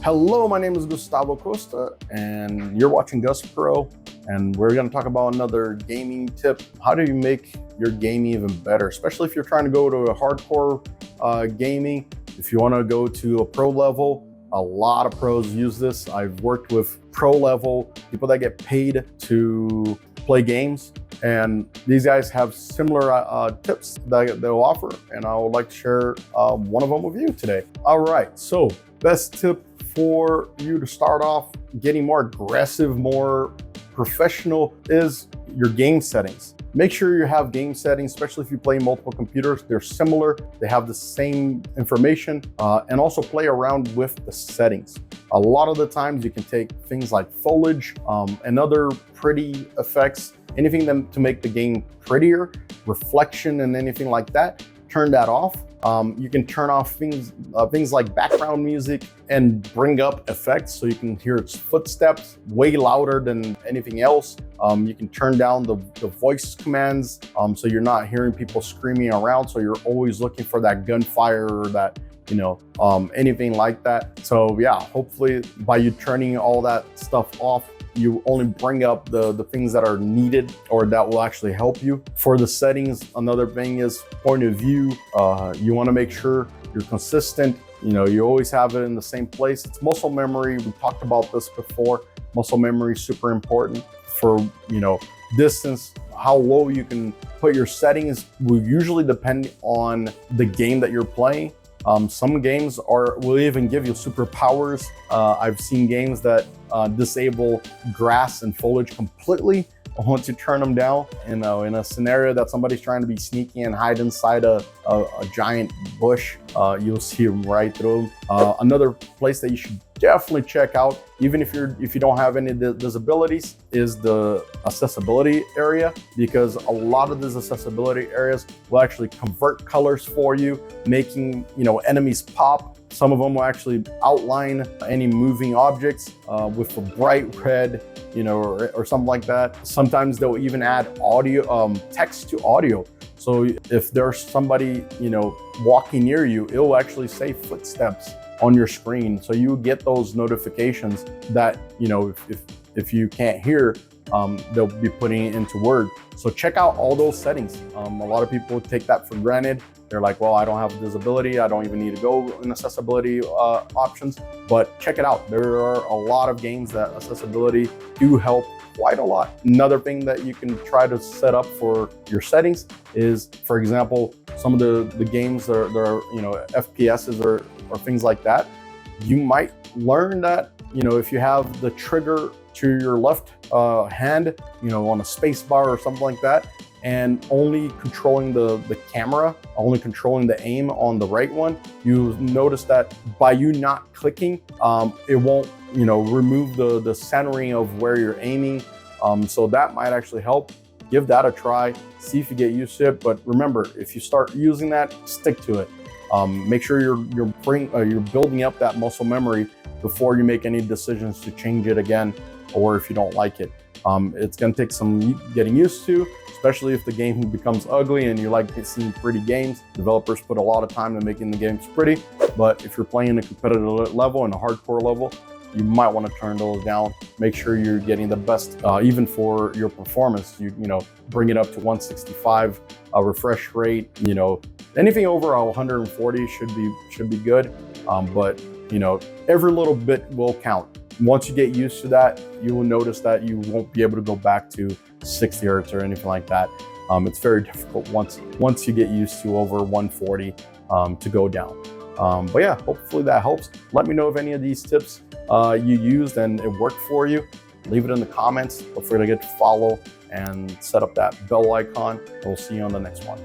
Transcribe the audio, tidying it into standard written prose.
Hello, my name is Gustavo Costa, and you're watching GusPro, and we're going to talk about another gaming tip. How do you make your gaming even better, especially if you're trying to go to a hardcore gaming? If you want to go to a pro level, a lot of pros use this. I've worked with pro level people that get paid to play games, and these guys have similar tips that they'll offer, and I would like to share one of them with you today. All right, so best tip for you to start off getting more aggressive, more professional is your game settings. Make sure you have game settings, especially if you play multiple computers. They're similar, they have the same information, and also play around with the settings. A lot of the times you can take things like foliage and other pretty effects, anything to make the game prettier, reflection and anything like that, turn that off. You can turn off things like background music and bring up effects so you can hear its footsteps way louder than anything else. You can turn down the voice commands so you're not hearing people screaming around, so you're always looking for that gunfire or that, anything like that. So yeah, hopefully by you turning all that stuff off, you only bring up the things that are needed or that will actually help you. For the settings, another thing is point of view. You want to make sure you're consistent. You always have it in the same place. It's muscle memory. We talked about this before. Muscle memory is super important for, distance. How low you can put your settings will usually depend on the game that you're playing. Some games will even give you superpowers. I've seen games that disable grass and foliage completely once you turn them down. In a scenario that somebody's trying to be sneaky and hide inside a giant bush, you'll see them right through. Another place that you should definitely check out, even if you don't have any disabilities, is the accessibility area, because a lot of these accessibility areas will actually convert colors for you, making enemies pop. Some of them will actually outline any moving objects with a bright red, or something like that. Sometimes they'll even add audio, text to audio. So if there's somebody, walking near you, it will actually say footsteps on your screen. So you get those notifications that, if you can't hear, they'll be putting it into word. So check out all those settings. A lot of people take that for granted. They're like, well, I don't have a disability, I don't even need to go in accessibility options, but check it out. There are a lot of games that accessibility do help quite a lot. Another thing that you can try to set up for your settings is, for example, some of the games that are FPSs or things like that. You might learn that, if you have the trigger to your left hand, on a space bar or something like that, and only controlling the camera, only controlling the aim on the right one, you notice that by you not clicking, it won't, remove the centering of where you're aiming. So that might actually help. Give that a try, see if you get used to it. But remember, if you start using that, stick to it. Make sure you're building up that muscle memory before you make any decisions to change it again, or if you don't like it. It's going to take some getting used to, especially if the game becomes ugly and you like seeing pretty games. Developers put a lot of time into making the games pretty, but if you're playing a competitive level and a hardcore level, you might want to turn those down. Make sure you're getting the best, even for your performance. Bring it up to 165, refresh rate. Anything over 140 should be good. But every little bit will count. Once you get used to that, you will notice that you won't be able to go back to 60 hertz or anything like that. It's very difficult once you get used to over 140 to go down. But yeah, hopefully that helps. Let me know if any of these tips you used and it worked for you. Leave it in the comments. Don't forget to follow and set up that bell icon. We'll see you on the next one.